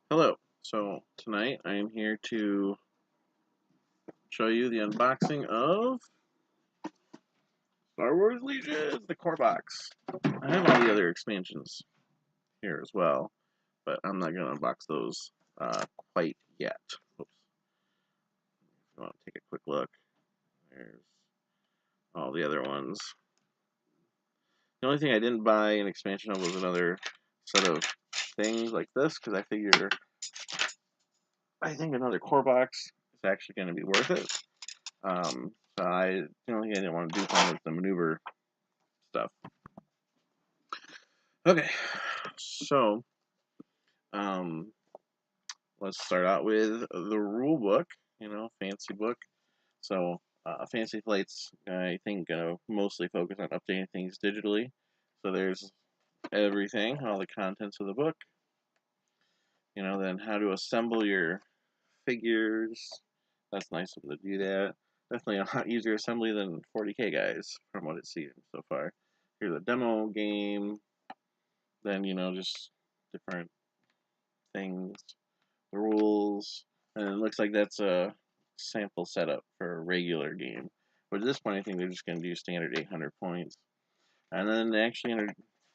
Hello. So tonight I am here to show you the unboxing of Star Wars Legions, the core box. I have all the other expansions here as well, but I'm not going to unbox those quite yet. Oops. If you want to take a quick look, there's all the other ones. The only thing I didn't buy an expansion of was another set of things like this, because I think another core box is actually going to be worth it. The only thing I didn't want to do was the maneuver stuff. Okay, so um, let's start out with the rule book. Fancy book. So Fantasy Flight's, I think, mostly focus on updating things digitally. So there's everything, all the contents of the book. Then how to assemble your figures. That's nice of them to do that. Definitely a lot easier assembly than 40K guys, from what it seems so far. Here's a demo game. Then just different things, the rules, and it looks like that's a sample setup for a regular game. But at this point, I think they're just going to do standard 800 points, and then they actually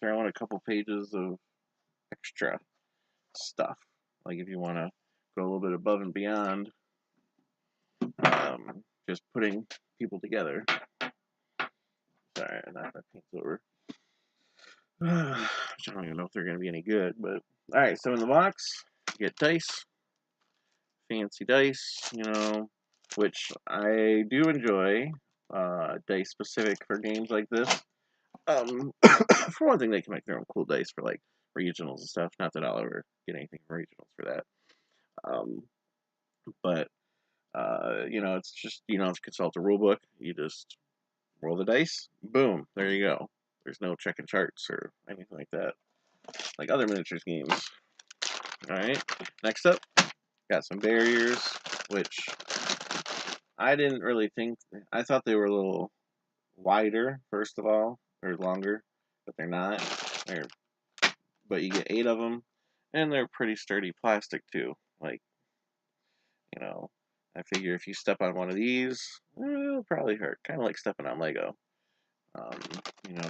throw in a couple pages of extra stuff, like if you want to go a little bit above and beyond, just putting people together. Sorry, I knocked my paints over. I don't even know if they're going to be any good, but all right. So in the box, you get dice, fancy dice, which I do enjoy. Dice specific for games like this. For one thing, they can make their own cool dice for like regionals and stuff. Not that I'll ever get anything from regionals for that. But it's just you don't have to consult a rule book. You just roll the dice. Boom, there you go. There's no checking charts or anything like that, like other miniatures games. All right. Next up, got some barriers, which I didn't really think. I thought they were a little wider, first of all, or longer, but they're not. But you get 8 of them, and they're pretty sturdy plastic too. Like, you know, I figure if you step on one of these, it'll probably hurt. Kind of like stepping on Lego. Um,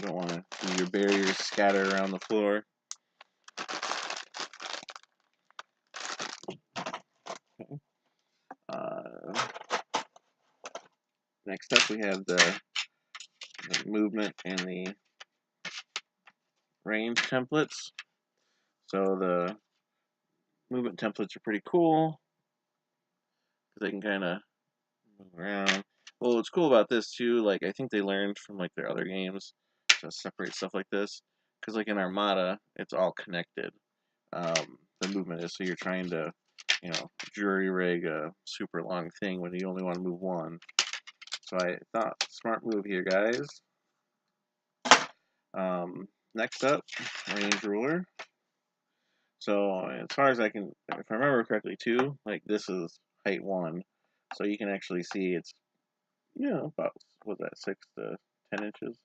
don't want to see your barriers scatter around the floor. Okay. Next up, we have the movement and the range templates. So the movement templates are pretty cool because they can kind of move around. Well, what's cool about this too, like I think they learned from like their other games to separate stuff like this, because like in Armada, it's all connected. The movement is, so you're trying to, jury rig a super long thing when you only want to move one. So I thought, smart move here, guys. Next up, range ruler. So as far as I can, if I remember correctly, too, like this is height 1, so you can actually see it's about, what's that, 6 to 10 inches,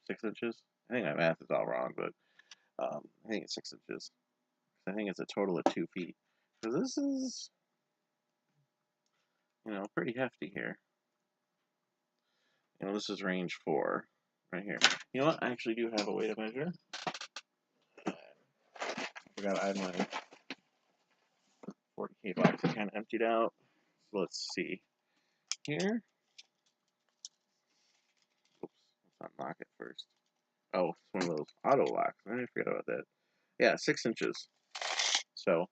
6 inches. I think my math is all wrong, but I think it's 6 inches. I think it's a total of 2 feet. So this is pretty hefty here. This is range 4 right here. You know what? I actually do have a way to measure. I forgot I had my 40K box kind of emptied out. So let's see here. Oops, let's unlock it first. Oh, it's one of those auto locks. I didn't forget about that. Yeah, 6 inches. So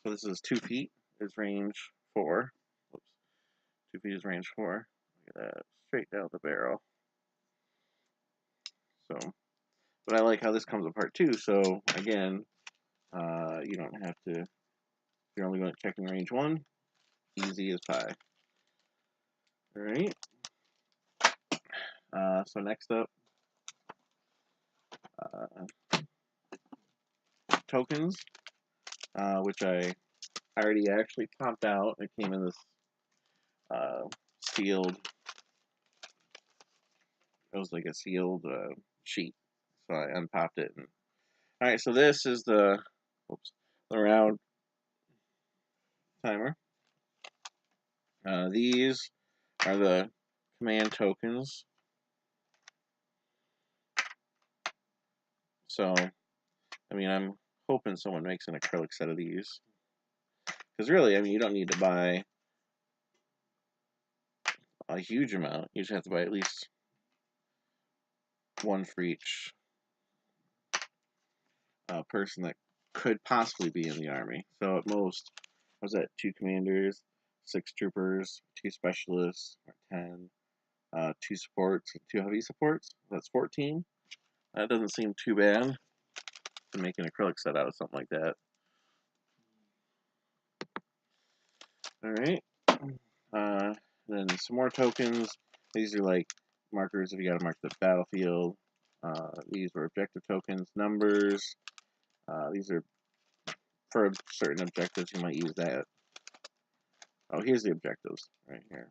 this is 2 feet is range 4. Oops, 2 feet is range 4. Look at that, straight down the barrel. So, but I like how this comes apart too. So again, you don't have to. You're only going to checking range 1. Easy as pie. All right. So next up, tokens, which I already actually popped out. It came in this sealed. It was like a sealed sheet, so I unpopped it. All right, so this is the Oops. The round timer. These are the command tokens. So, I mean, I'm hoping someone makes an acrylic set of these. Because really, I mean, you don't need to buy a huge amount. You just have to buy at least one for each person that could possibly be in the army. So at most, was that 2 commanders, 6 troopers, 2 specialists, or 10, 2 supports, 2 heavy supports. That's 14. That doesn't seem too bad to make an acrylic set out of something like that. Alright. Then some more tokens. These are like markers if you gotta mark the battlefield. These were objective tokens. Numbers. These are for certain objectives, you might use that. Oh, here's the objectives right here.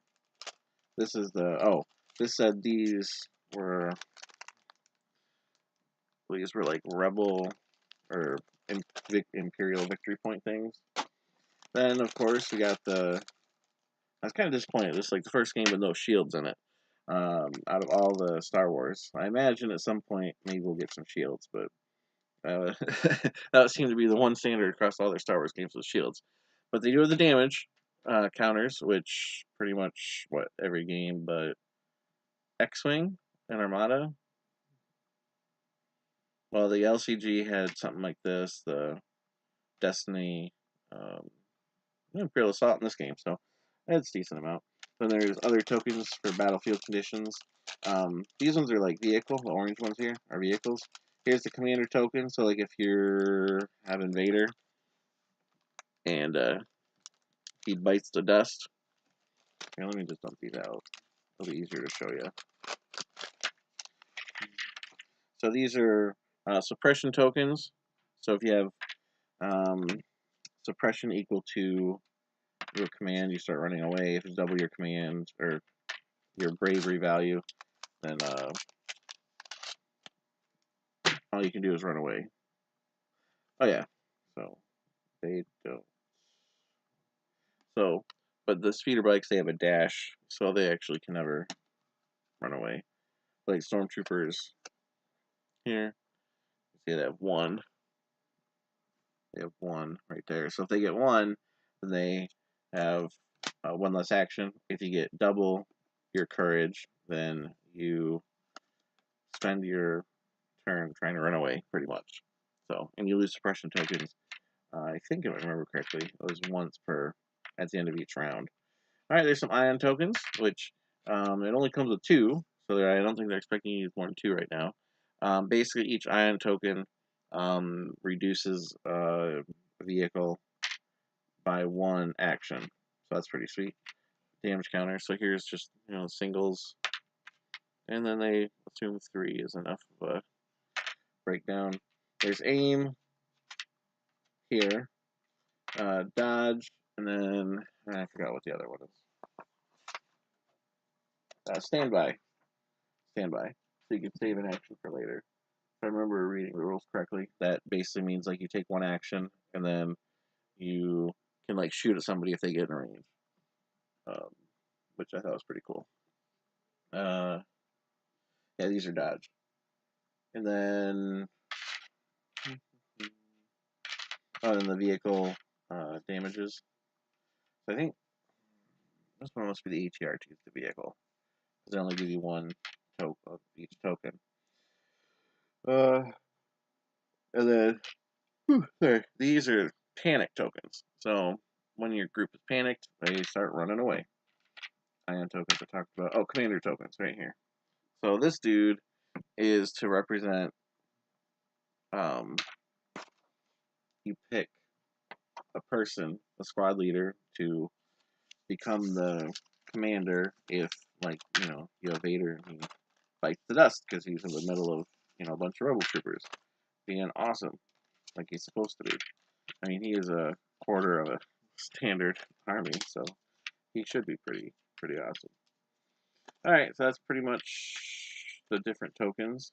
This is the, oh, this said these were like rebel or imperial victory point things. Then, of course, we got the, I was kind of disappointed. This is like the first game with no shields in it. Out of all the Star Wars. I imagine at some point maybe we'll get some shields, but that seemed to be the one standard across all their Star Wars games with shields. But they do have the damage counters, which pretty much every game but X-Wing and Armada. Well, the LCG had something like this, the Destiny, Imperial Assault in this game, so it's a decent amount. Then there's other tokens for battlefield conditions. These ones are like vehicle, the orange ones here are vehicles. Here's the commander token, so like if you're having Vader and he bites the dust. Here, let me just dump these out. It'll be easier to show you. So these are suppression tokens. So if you have suppression equal to your command, you start running away. If it's double your command or your bravery value, then all you can do is run away. Oh yeah, so they don't. So, but the speeder bikes, they have a dash, so they actually can never run away. Like stormtroopers here, see they have 1. They have 1 right there. So if they get 1, then they have 1 less action. If you get double your courage, then you spend your turn trying to run away, pretty much. So, and you lose suppression tokens. I think if I remember correctly, it was once per at the end of each round. All right, there's some ion tokens, which it only comes with 2, so I don't think they're expecting you to use more than 2 right now. Basically, each ion token reduces a vehicle by 1 action, so that's pretty sweet. Damage counter. So here's just singles, and then they assume 3 is enough of a breakdown. There's aim here, dodge, and then I forgot what the other one is. Standby. Standby. So you can save an action for later. If I remember reading the rules correctly, that basically means like you take 1 action and then you can like shoot at somebody if they get in range, which I thought was pretty cool. Yeah, these are dodge, and then and the vehicle damages. So I think this one must be the ATR to the vehicle, because they only give you 1 token of each token. And then sorry, these are panic tokens. So when your group is panicked, they start running away. Ion tokens I talked about. Oh, commander tokens right here. So this dude is to represent. You pick a person, a squad leader, to become the commander if, like, you have Vader and he bites the dust because he's in the middle of, a bunch of rebel troopers being awesome, like he's supposed to be. I mean, he is a quarter of a standard army, so he should be pretty awesome. Alright, so that's pretty much the different tokens.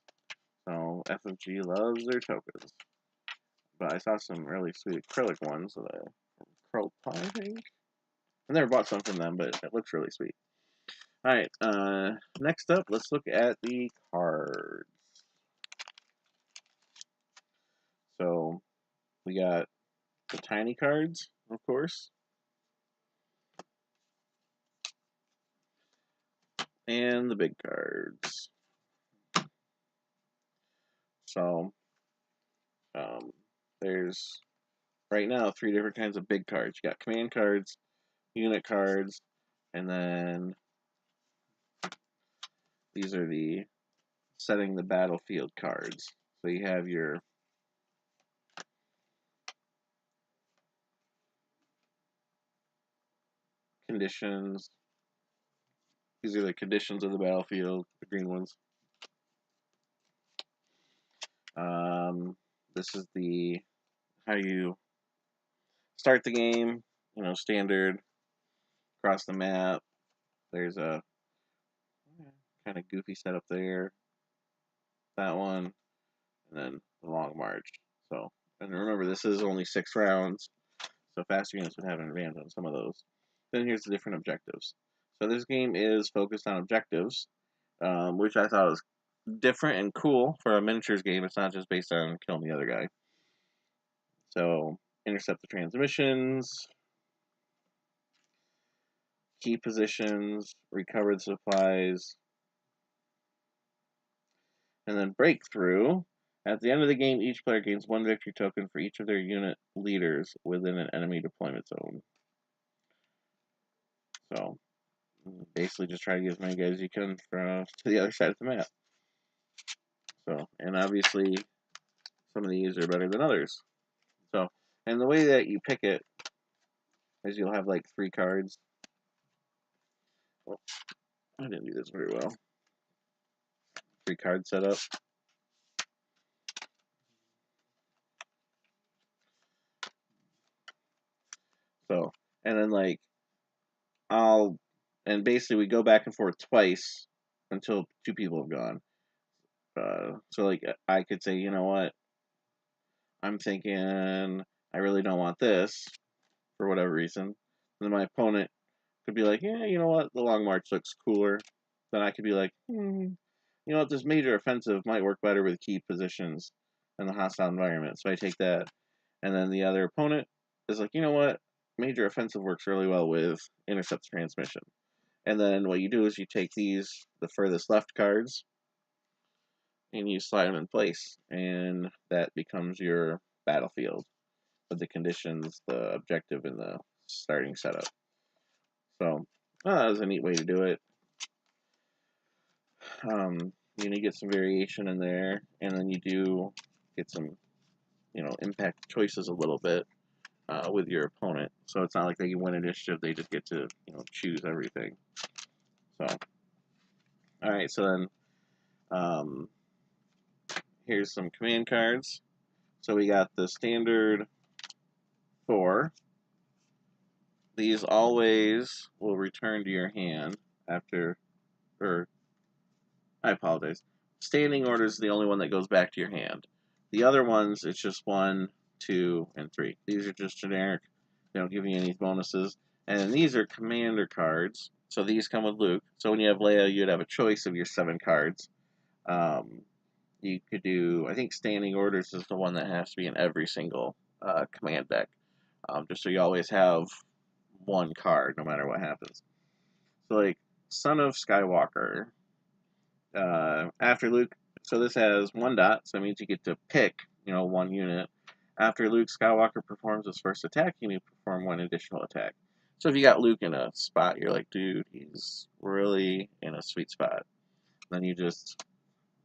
So FFG loves their tokens. but I saw some really sweet acrylic ones that Curl Pie, I think. I never bought some from them, but it looks really sweet. Alright, next up, let's look at the cards. So, we got the tiny cards, of course, and the big cards. So, there's right now 3 different kinds of big cards. You got command cards, unit cards, and then these are the setting the battlefield cards. So you have your conditions. These are the conditions of the battlefield, the green ones. This is the how you start the game. You know, standard across the map. There's a kind of goofy setup there. That one, and then the long march. So, and remember, this is only 6 rounds, so faster units would have an advantage on some of those. Then here's the different objectives. So this game is focused on objectives, which I thought was different and cool for a miniatures game. It's not just based on killing the other guy. So, intercept the transmissions, key positions, recover the supplies, and then breakthrough. At the end of the game, each player gains 1 victory token for each of their unit leaders within an enemy deployment zone. So, basically just try to get as many guys as you can to the other side of the map. So, and obviously, some of these are better than others. So, and the way that you pick it is you'll have like 3 cards. Oh, I didn't do this very well. 3 card setup. So, and then like and basically we go back and forth twice until 2 people have gone. So like I could say, you know what, I'm thinking I really don't want this for whatever reason. And then my opponent could be like, yeah, you know what, the long march looks cooler. Then I could be like, you know what, this major offensive might work better with key positions in the hostile environment. So I take that. And then the other opponent is like, you know what, major offensive works really well with intercept transmission. And then what you do is you take the furthest left cards, and you slide them in place. And that becomes your battlefield with the conditions, the objective, and the starting setup. So, that was a neat way to do it. You get some variation in there, and then you do get some, impact choices a little bit with your opponent. So it's not like they win initiative; they just get to, choose everything. So, all right. So then, here's some command cards. So we got the standard 4. These always will return to your hand after, or I apologize. Standing order is the only one that goes back to your hand. The other ones, it's just 1, 2, and 3. These are just generic. They don't give you any bonuses. And these are commander cards. So these come with Luke. So when you have Leia, you'd have a choice of your 7 cards. You could do, I think standing orders is the one that has to be in every single command deck. Just so you always have 1 card no matter what happens. So like Son of Skywalker, after Luke, so this has 1 dot, so it means you get to pick, 1 unit. After Luke Skywalker performs his first attack, you may perform 1 additional attack. So if you got Luke in a spot, you're like, dude, he's really in a sweet spot. Then you just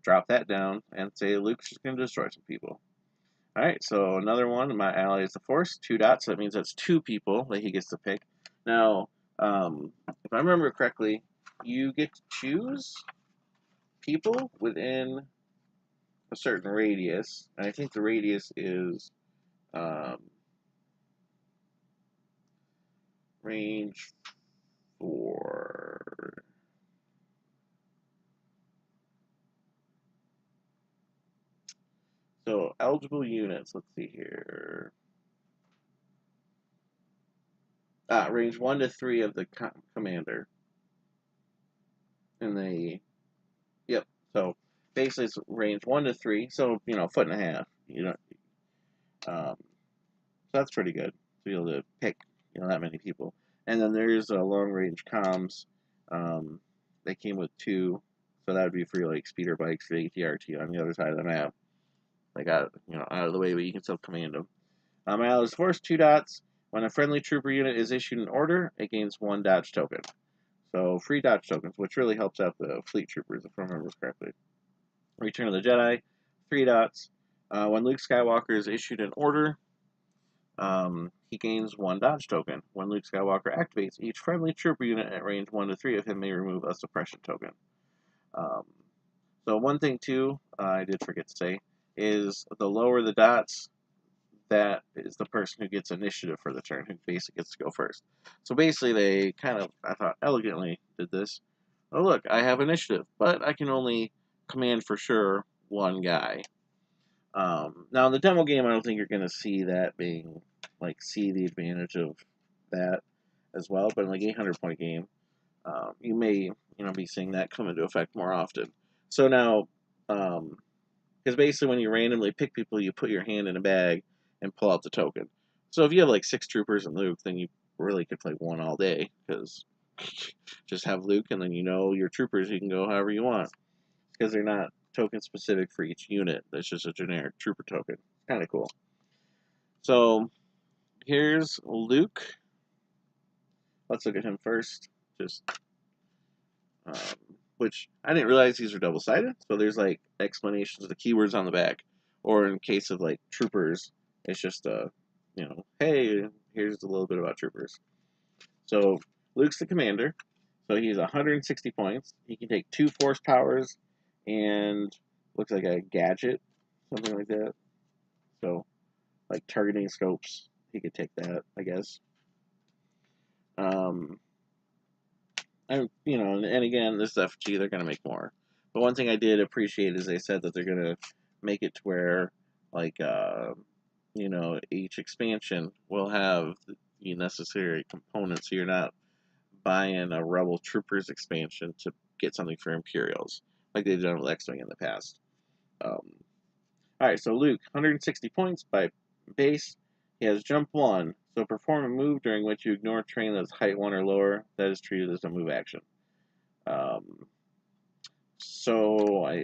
drop that down and say Luke's just going to destroy some people. Alright, so another one, my ally is the Force, 2 dots, so that means that's 2 people that he gets to pick. Now, if I remember correctly, you get to choose people within a certain radius, and I think the radius is range 4. So eligible units. Let's see here. Range 1 to 3 of the commander. And yep. So basically, it's range 1 to 3. So foot and a half. So that's pretty good to be able to pick that many people. And then there's long range comms. They came with 2, so that would be for your speeder bikes, for ATRT on the other side of the map. They got out of the way, but you can still command them. Allows force 2 dots. When a friendly trooper unit is issued an order, it gains 1 dodge token. So free dodge tokens, which really helps out the fleet troopers, if I remember correctly. Return of the Jedi, 3 dots. When Luke Skywalker is issued an order, he gains 1 dodge token. When Luke Skywalker activates, each friendly trooper unit at range 1 to 3 of him may remove a suppression token. So one thing too, I did forget to say, is the lower the dots, that is the person who gets initiative for the turn, who basically gets to go first. So basically they kind of, I thought, elegantly did this. Oh look, I have initiative, but I can only command for sure 1 guy. Now in the demo game, I don't think you're going to see that being, see the advantage of that as well, but in like 800-point game, you may, be seeing that come into effect more often. So now, because basically when you randomly pick people, you put your hand in a bag and pull out the token. So if you have 6 troopers and Luke, then you really could play 1 all day, because just have Luke and then your troopers, you can go however you want, because they're not token specific for each unit. That's just a generic trooper token. Kind of cool. So here's Luke. Let's look at him first. Just which I didn't realize these are double-sided. So there's explanations of the keywords on the back, or in case of troopers, it's just hey, here's a little bit about troopers. So Luke's the commander. So he's 160 points. He can take 2 force powers and looks like a gadget, something like that. So targeting scopes, he could take that, I guess. And again, this is FG, they're gonna make more. But one thing I did appreciate is they said that they're gonna make it to where each expansion will have the necessary components, so you're not buying a Rebel Troopers expansion to get something for Imperials, like they've done with X-Wing in the past. Alright, so Luke, 160 points by base. He has Jump 1, so perform a move during which you ignore terrain that's height 1 or lower. That is treated as a move action.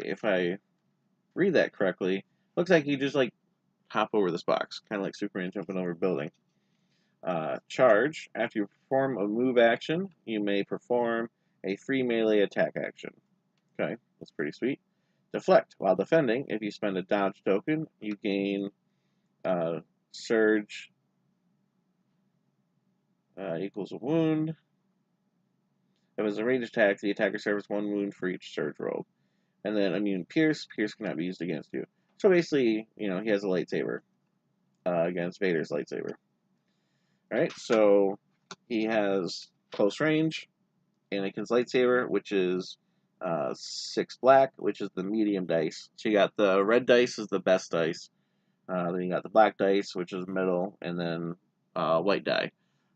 If I read that correctly, looks like you just hop over this box, kind of like Superman jumping over a building. Charge. After you perform a move action, you may perform a free melee attack action. Okay, that's pretty sweet. Deflect. While defending, if you spend a dodge token, you gain surge equals a wound. If it's a ranged attack, the attacker suffers 1 wound for each surge roll. And then immune Pierce. Pierce cannot be used against you. So basically, he has a lightsaber against Vader's lightsaber. Alright, so he has close range, Anakin's lightsaber, which is 6 black, which is the medium dice. So you got the red dice is the best dice. Then you got the black dice, which is middle, and then white die.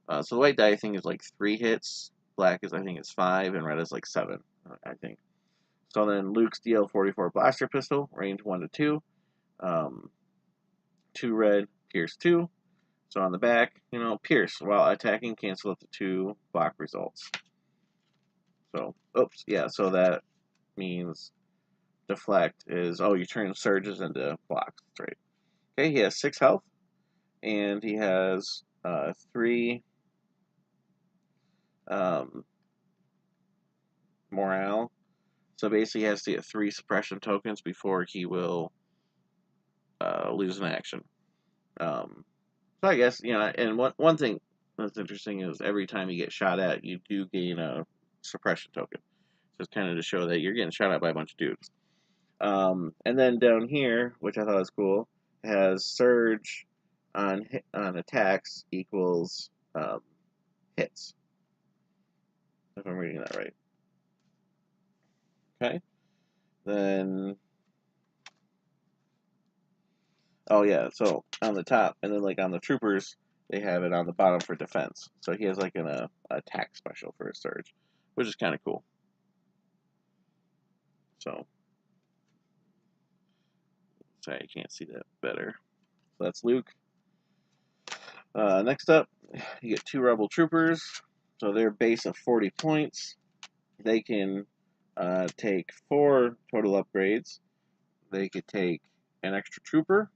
So the white die, I think, is 3 hits. Black is, I think, it's 5, and red is 7, I think. So then Luke's DL-44 blaster pistol, range 1 to 2. 2 red, Pierce 2. So on the back, Pierce, while attacking, cancel up to 2 block results. So, oops, yeah, so that means deflect is, you turn surges into blocks. That's right. Okay, he has 6 health, and he has 3 morale. So basically, he has to get 3 suppression tokens before he will lose an action. So I guess, and one thing that's interesting is every time you get shot at, you do gain a suppression token. So it's kind of to show that you're getting shot at by a bunch of dudes. And then down here, which I thought was cool, has surge on attacks equals hits. If I'm reading that right. Okay. Then Oh yeah, so on the top, and then like on the troopers, they have it on the bottom for defense. So he has like an attack special for his surge, which is kind of cool. So sorry, you can't see that better. So that's Luke. Next up, you get 2 rebel troopers. So their base of 40 points. They can take 4 total upgrades. They could take an extra trooper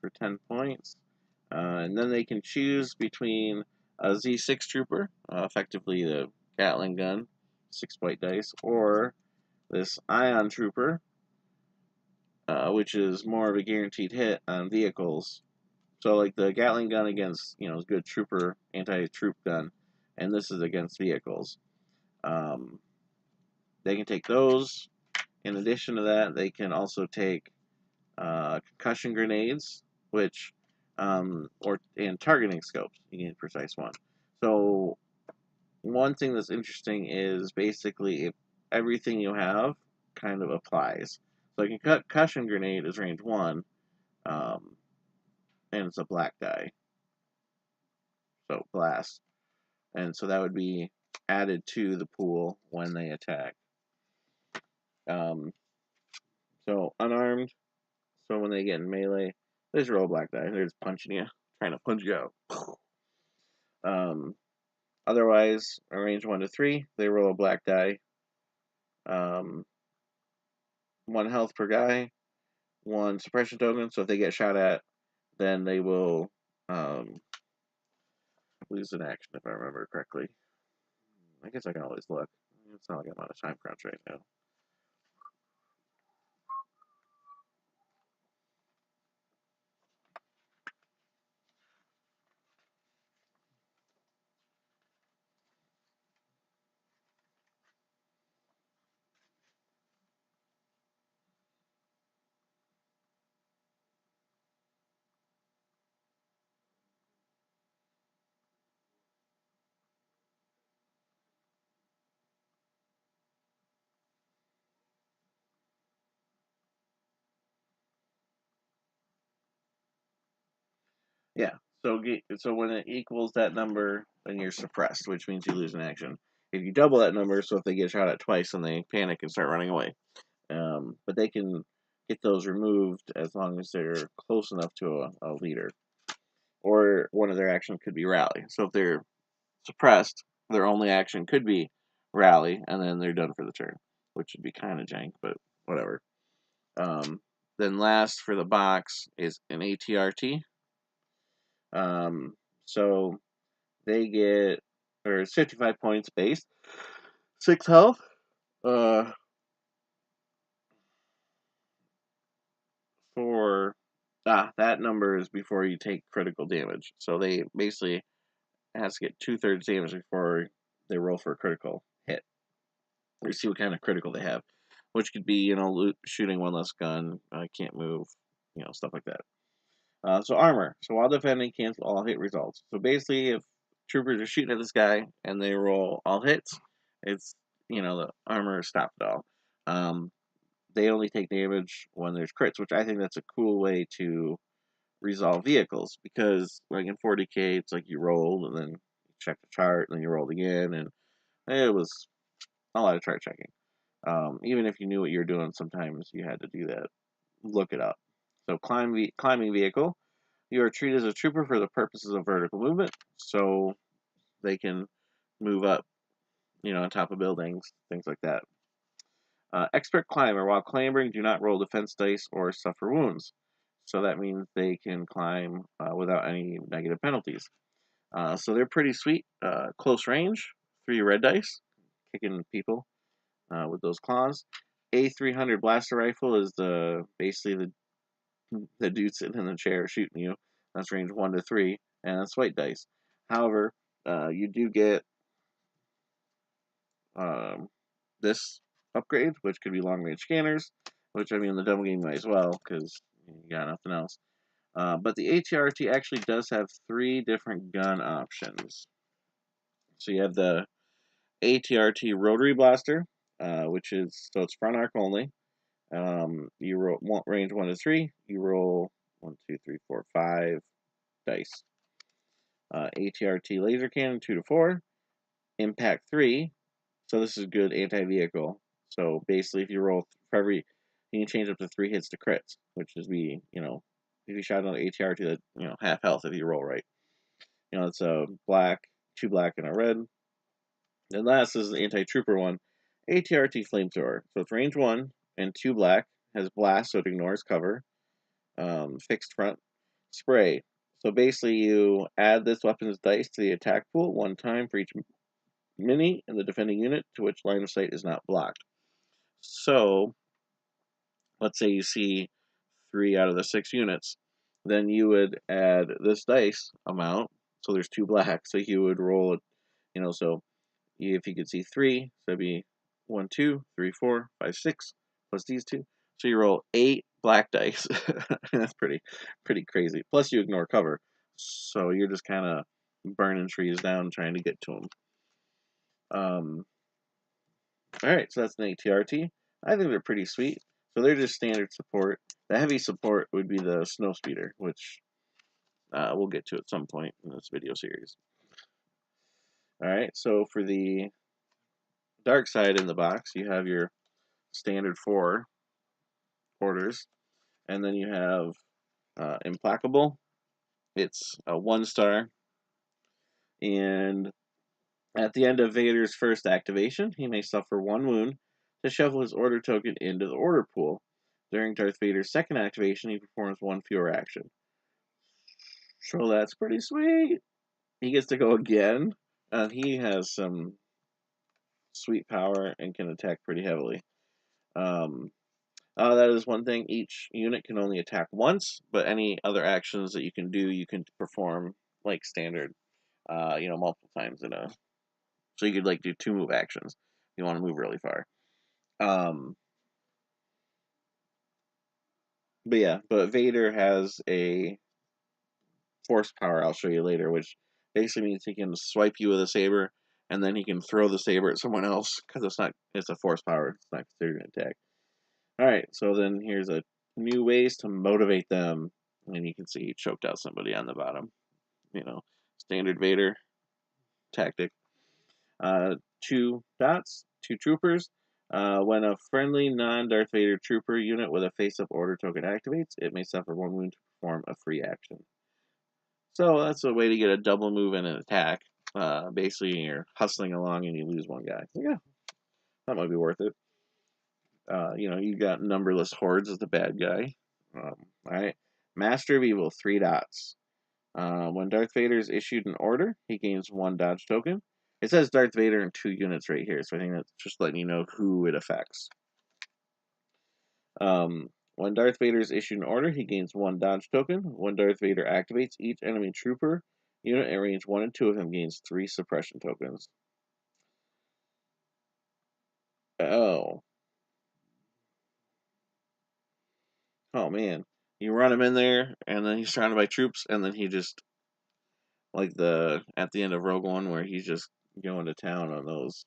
for 10 points. And then they can choose between a Z6 trooper, effectively the Gatling gun, 6 white dice, or this ion trooper, which is more of a guaranteed hit on vehicles. So like the Gatling gun against, is good trooper, anti-troop gun, and this is against vehicles. They can take those. In addition to that, they can also take concussion grenades, which and targeting scopes. You need a precise one. So one thing that's interesting is basically if everything you have kind of applies. So like a concussion grenade is range 1, and it's a black die, so blast, and so that would be added to the pool when they attack. So unarmed. So when they get in melee, they just roll a black die. They're just punching you, trying to punch you out. Otherwise, range 1 to 3, they roll a black die. 1 health per guy, 1 suppression token. So if they get shot at, then they will lose an action, if I remember correctly. I guess I can always look. It's not like I'm on a time crunch right now. Yeah. So when it equals that number, then you're suppressed, which means you lose an action. If you double that number, so if they get shot at twice, then they panic and start running away. But they can get those removed as long as they're close enough to a leader. Or one of their actions could be rally. So if they're suppressed, their only action could be rally, and then they're done for the turn, which would be kind of jank, but whatever. Then last for the box is an ATRT. So they get, or 55 points base, 6 health. For that number is before you take critical damage. So they basically has to get 2/3 damage before they roll for a critical hit. Or see what kind of critical they have, which could be shooting 1 less gun, can't move, stuff like that. So armor. So while defending, cancel all hit results. So basically, if troopers are shooting at this guy and they roll all hits, it's the armor is stopped it all. They only take damage when there's crits, which I think that's a cool way to resolve vehicles, because like in 40k, it's like you rolled and then you check the chart and then you rolled again, and it was a lot of chart checking. Even if you knew what you were doing, sometimes you had to do that, look it up. So climbing vehicle, you are treated as a trooper for the purposes of vertical movement, so they can move up, on top of buildings, things like that. Expert climber, while clambering, do not roll defense dice or suffer wounds. So that means they can climb without any negative penalties. So they're pretty sweet. Close range, 3 red dice, kicking people with those claws. A300 blaster rifle is basically the dude sitting in the chair shooting you. That's range 1 to 3, and that's white dice. However, you do get this upgrade, which could be long range scanners, which I mean, in the demo game might as well, because you got nothing else. But the ATRT actually does have 3 different gun options. So you have the ATRT rotary blaster, which is, so it's front arc only. You roll range 1 to 3. You roll 1, 2, 3, 4, 5 dice. ATRT laser cannon 2 to 4. Impact 3. So this is good anti-vehicle. So basically, if you roll for every, you can change up to 3 hits to crits, which is if you shot on ATRT, that half health if you roll right. It's a black, 2 black and a red. And last is the anti-trooper one, ATRT flamethrower. So it's range 1 and 2 black, has blast, so it ignores cover. Fixed front spray. So basically, you add this weapon's dice to the attack pool 1 time for each mini in the defending unit to which line of sight is not blocked. So, let's say you see 3 out of the 6 units, then you would add this dice amount. So there's 2 black, so you would roll it. So if you could see 3, so it'd be 1, 2, 3, 4, 5, 6 plus these 2. So you roll 8 black dice. That's pretty crazy. Plus you ignore cover, so you're just kind of burning trees down trying to get to them. All right, so that's an ATRT. I think they're pretty sweet. So they're just standard support. The heavy support would be the Snow Speeder, which we'll get to at some point in this video series. All right, so for the dark side in the box, you have your standard 4 orders, and then you have Implacable. It's a 1-star, and at the end of Vader's first activation, he may suffer 1 wound to shuffle his order token into the order pool. During Darth Vader's second activation, he performs 1 fewer action. So that's pretty sweet. He gets to go again. He has some sweet power and can attack pretty heavily. That is one thing. Each unit can only attack once, but any other actions that you can do, you can perform like standard, multiple times in a. So you could do 2 move actions. If you want to move really far. But Vader has a force power I'll show you later, which basically means he can swipe you with a saber, and then he can throw the saber at someone else because it's a force power. It's not considered an attack. All right, so then here's a new ways to motivate them, and you can see he choked out somebody on the bottom. Standard Vader tactic. 2 dots, 2 troopers. When a friendly non-Darth Vader trooper unit with a face-up order token activates, it may suffer 1 wound to perform a free action. So that's a way to get a double move and an attack. Basically, you're hustling along and you lose 1 guy. So yeah, that might be worth it. You got numberless hordes as the bad guy. All right, Master of Evil, 3 dots. When Darth Vader is issued an order, he gains 1 dodge token. It says Darth Vader in 2 units right here, so I think that's just letting you know who it affects. When Darth Vader is issued an order, he gains 1 dodge token. When Darth Vader activates, each enemy trooper unit in range 1 and 2 of him gains 3 suppression tokens. Oh. Oh, man. You run him in there, and then he's surrounded by troops, and then he just, at the end of Rogue One, where he's just going to town on those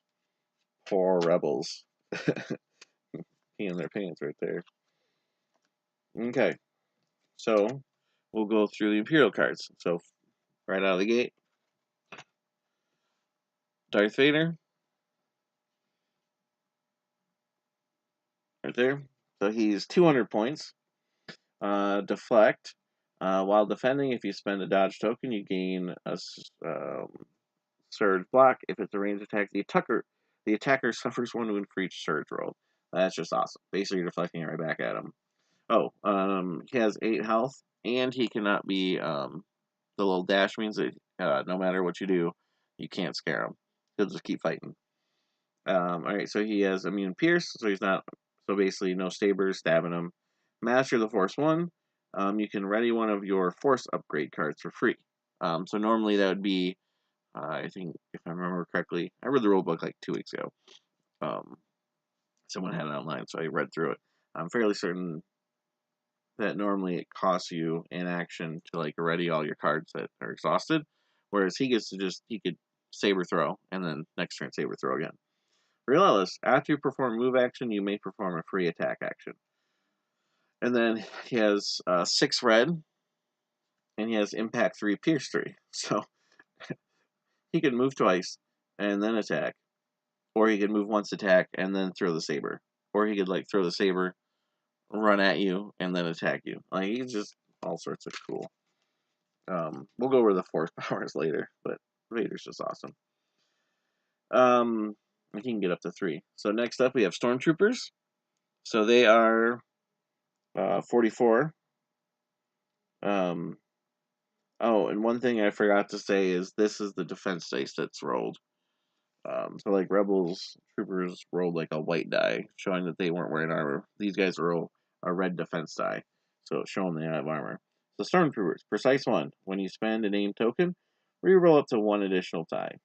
poor rebels. Peeing their pants right there. Okay. So, we'll go through the Imperial cards. So, right out of the gate, Darth Vader. Right there. So, he's 200 points. Deflect. While defending, if you spend a dodge token, you gain a surge block. If it's a ranged attack, the attacker suffers 1 wound for each surge roll. That's just awesome. Basically, you're deflecting it right back at him. He has 8 health, and he cannot be, the little dash means that no matter what you do, you can't scare him. He'll just keep fighting. Alright, so he has immune pierce, so basically no sabers stabbing him. Master of the Force 1, you can ready one of your Force upgrade cards for free. So normally that would be, I think, if I remember correctly, I read the rulebook like 2 weeks ago. Someone had it online, so I read through it. I'm fairly certain that normally it costs you an action to ready all your cards that are exhausted, whereas he could saber throw, and then next turn saber throw again. Relentless. After you perform move action, you may perform a free attack action. And then he has 6 red, and he has impact 3, pierce 3. So he can move twice and then attack, or he could move once, attack, and then throw the saber, or he could like throw the saber, run at you, and then attack you. Like he's just all sorts of cool. We'll go over the force powers later, but Vader's just awesome. He can get up to 3. So next up we have stormtroopers. So they are 44. Oh, and one thing I forgot to say is this is the defense dice that's rolled. So like Rebels troopers rolled like a white die, showing that they weren't wearing armor. These guys roll a red defense die, so it's showing they have armor. So stormtroopers, precise 1. When you spend a name token, reroll up to 1 additional die.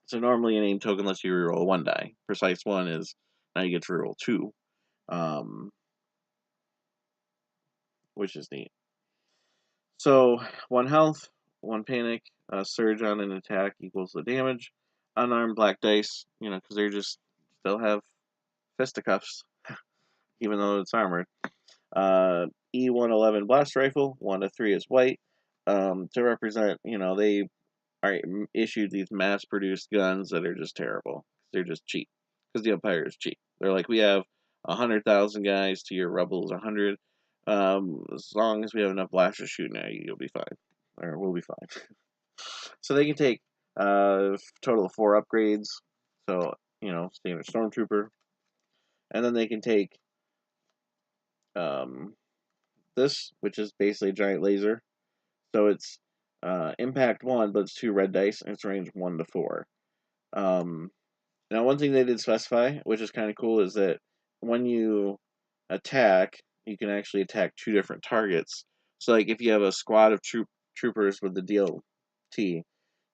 So normally a name token lets you reroll 1 die. Precise 1 is now you get to reroll 2, which is neat. So 1 health, 1 panic, surge on an attack equals the damage. Unarmed black dice, because they're just still have fisticuffs, even though it's armored. E111 blast rifle, 1 to 3 is white, to represent, they are issued these mass-produced guns that are just terrible. They're just cheap, because the Empire is cheap. They're like, we have 100,000 guys to your Rebels 100. As long as we have enough blasters shooting at you, you'll be fine, or we'll be fine. So they can take total of 4 upgrades. So standard stormtrooper, and then they can take this, which is basically a giant laser. So it's impact 1, but it's 2 red dice, and it's range 1 to 4. Now, one thing they did specify, which is kind of cool, is that when you attack, you can actually attack 2 different targets. So, like, if you have a squad of troopers with the DLT,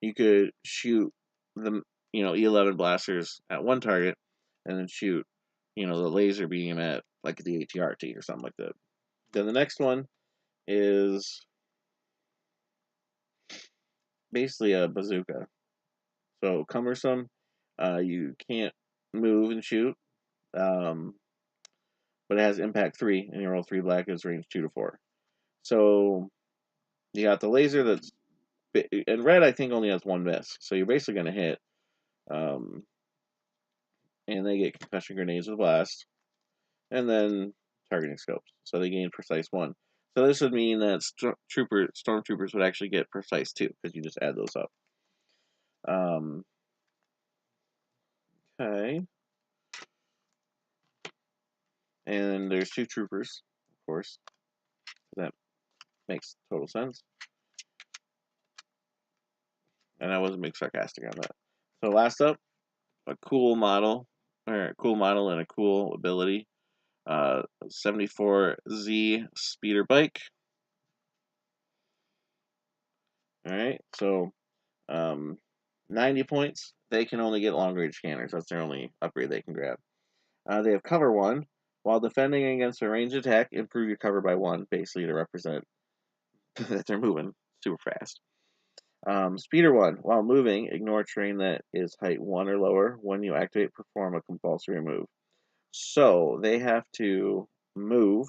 you could shoot the E11 blasters at 1 target, and then shoot the laser beam at like the ATRT or something like that. Then the next one is basically a bazooka. So cumbersome, you can't move and shoot, but it has impact 3, and you roll 3 black, is range 2 to 4. So you got the laser that's, and red I think only has 1 miss, so you're basically going to hit. And they get concussion grenades with blast, and then targeting scopes, so they gain precise 1. So this would mean that stormtroopers would actually get precise 2, because you just add those up. Okay. And there's 2 troopers, of course. That makes total sense. And I wasn't being sarcastic on that. So last up, a cool model and a cool ability. 74Z speeder bike. Alright, so 90 points. They can only get long range scanners. That's their only upgrade they can grab. They have cover 1. While defending against a ranged attack, improve your cover by 1, basically to represent that they're moving super fast. Speeder 1. While moving, ignore terrain that is height 1 or lower. When you activate, perform a compulsory move. So they have to move.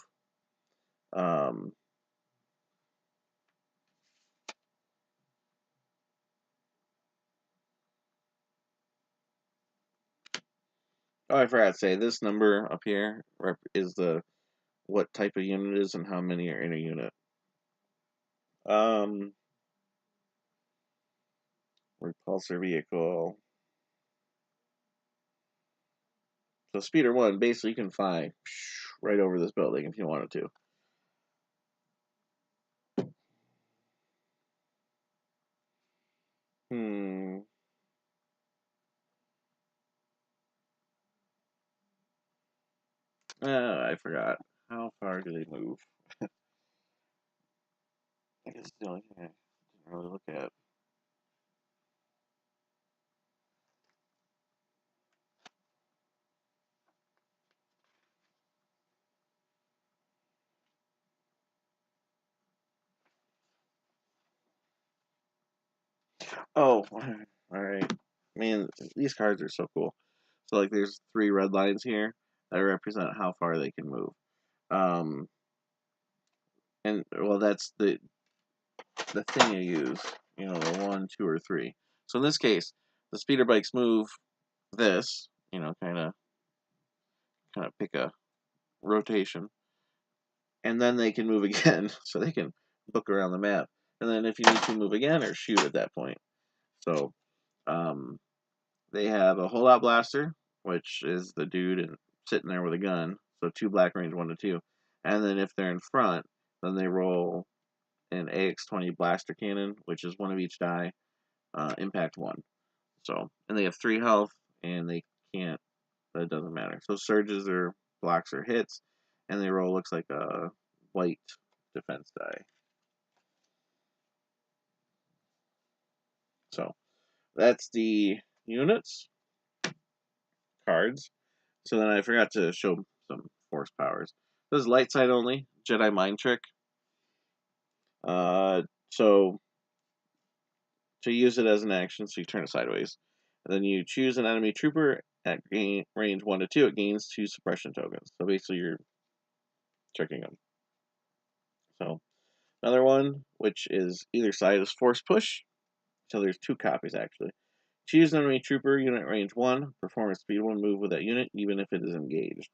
Oh, I forgot to say, this number up here is what type of unit it is and how many are in a unit. Repulsor vehicle. So Speeder 1, basically you can fly right over this building if you wanted to. I forgot. How far do they move? I guess the only thing I didn't really look at. Oh, alright. Man, these cards are so cool. So, like, there's 3 red lines here that represent how far they can move. And well, that's the thing you use. You know, the 1, 2, or 3. So in this case, the speeder bikes move this. You know, kind of pick a rotation, and then they can move again, so they can look around the map. And then if you need to move again or shoot at that point. So they have a holdout blaster, which is the dude sitting there with a gun. So 2 black range, 1 to 2. And then if they're in front, then they roll an AX-20 blaster cannon, which is 1 of each die, impact 1. So, and they have 3 health, and they can't, but it doesn't matter. So surges or blocks or hits, and they roll, looks like a white defense die. So that's the units, cards. So then I forgot to show some force powers. This is light side only, Jedi Mind Trick. So to use it as an action, so you turn it sideways. And then you choose an enemy trooper at range 1 to 2. It gains 2 suppression tokens. So basically you're tricking them. So another one, which is either side, is Force Push. So there's 2 copies actually. Choose an enemy trooper, unit range 1, perform a speed 1 move with that unit, even if it is engaged.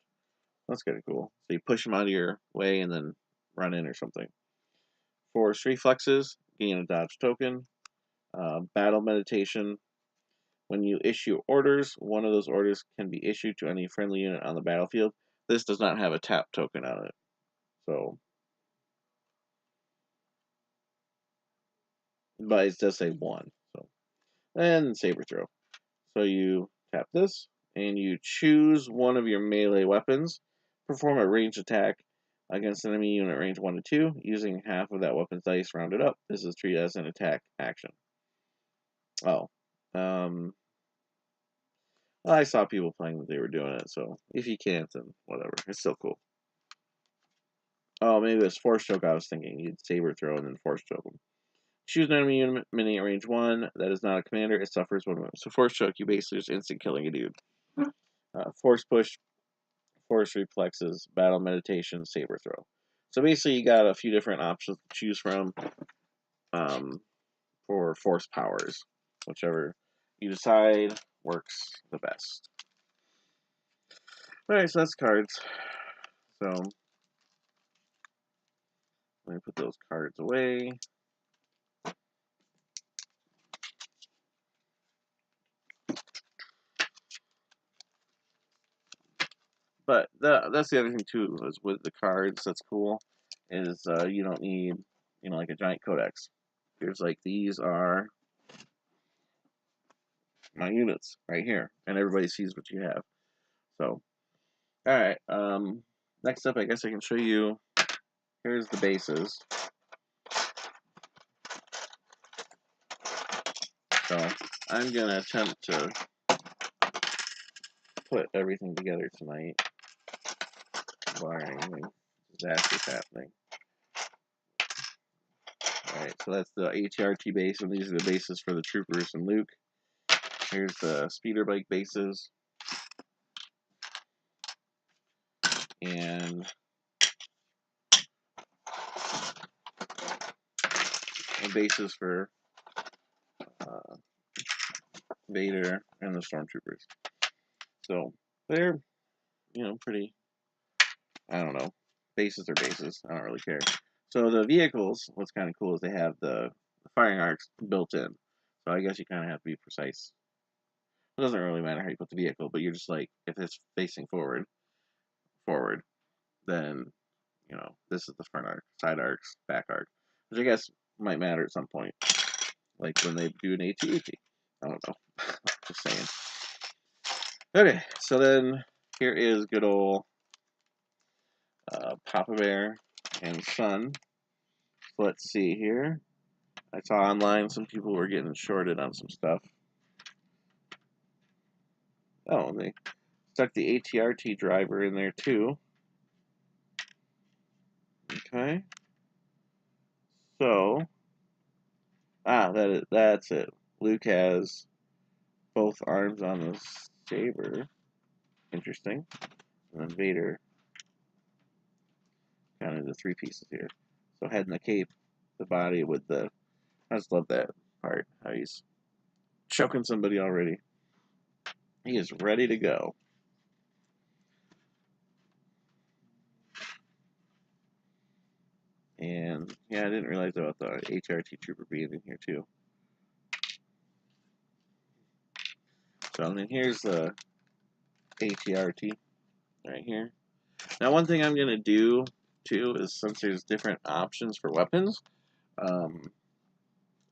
That's kind of cool. So you push them out of your way and then run in or something. Force Reflexes, gain a dodge token. Battle Meditation. When you issue orders, one of those orders can be issued to any friendly unit on the battlefield. This does not have a tap token on it. So, but it does say 1. So, and Saber Throw. So you tap this, and you choose one of your melee weapons. Perform a ranged attack against an enemy unit range 1 to 2, using half of that weapon's dice rounded up. This is treated as an attack action. Oh. I saw people playing that they were doing it, so if you can't, then whatever. It's still cool. Oh, maybe it was Force Choke I was thinking. You'd Saber Throw and then Force Choke them. Choose an enemy unit mini at range 1 that is not a commander. It suffers 1 move. So Force Choke, you basically just instant killing a dude. Force Push, Force Reflexes, Battle Meditation, Saber Throw. So basically you got a few different options to choose from for force powers. Whichever you decide works the best. Alright, so that's cards. So let me put those cards away. But that's the other thing too, is with the cards that's cool, is you don't need, you know, like a giant codex. There's like, these are my units right here, and everybody sees what you have. So, alright, next up I guess I can show you, here's the bases. So, I'm gonna attempt to put everything together tonight, barring anything disasters happening. Alright, so that's the ATRT base, and these are the bases for the troopers and Luke. Here's the speeder bike bases. And the bases for Vader and the Stormtroopers. So they're, you know, pretty, I don't know, bases are bases. I don't really care. So the vehicles, what's kind of cool is they have the firing arcs built in. So I guess you kind of have to be precise. It doesn't really matter how you put the vehicle, but you're just like, if it's facing forward, then, you know, this is the front arc, side arcs, back arc, which I guess might matter at some point, like when they do an AT-AT. I don't know. Just saying. Okay, so then here is good old Papa Bear and Son. Let's see here. I saw online some people were getting shorted on some stuff. Oh, and they stuck the ATRT driver in there too. Okay. So, that's it. Luke has both arms on the saber. Interesting. And then Vader kind of the 3 pieces here. So head and the cape, the body with the. I just love that part. How he's choking somebody already. He is ready to go. And yeah, I didn't realize about the HRT Trooper being in here too. So and then here's the ATRT right here. Now one thing I'm gonna do too is since there's different options for weapons,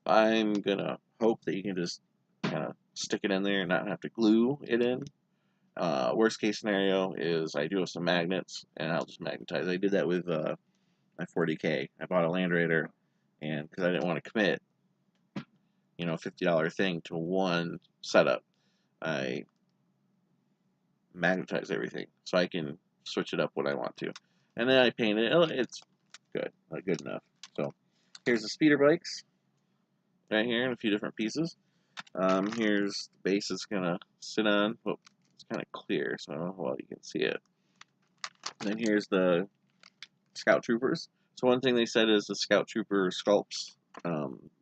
I'm gonna hope that you can just kind of stick it in there and not have to glue it in. Worst case scenario is I do have some magnets and I'll just magnetize. I did that with my 40K. I bought a Land Raider, and because I didn't want to commit, $50 thing to one setup, I magnetize everything so I can switch it up when I want to, and then I paint it. It's good, good enough. So here's the speeder bikes right here in a few different pieces. Here's the base it's gonna sit on. Well, it's kind of clear, so I don't know how well you can see it. And then here's the Scout Troopers. So one thing they said is the Scout Trooper sculpts.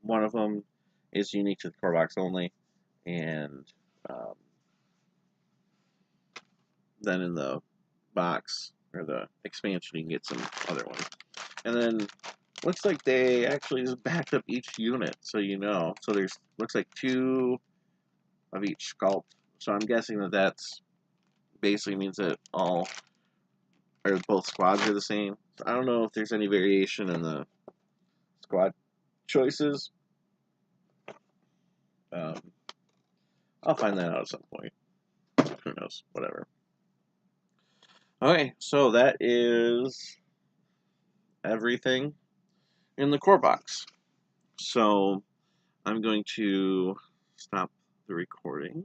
One of them is unique to the core box only, and then in the box or the expansion you can get some other ones. And then looks like they actually just backed up each unit, so So there's looks like 2 of each sculpt. So I'm guessing that that's basically means that all or both squads are the same. So I don't know if there's any variation in the squad choices. I'll find that out at some point. Who knows? Whatever. Okay, so that is everything in the core box. So I'm going to stop the recording.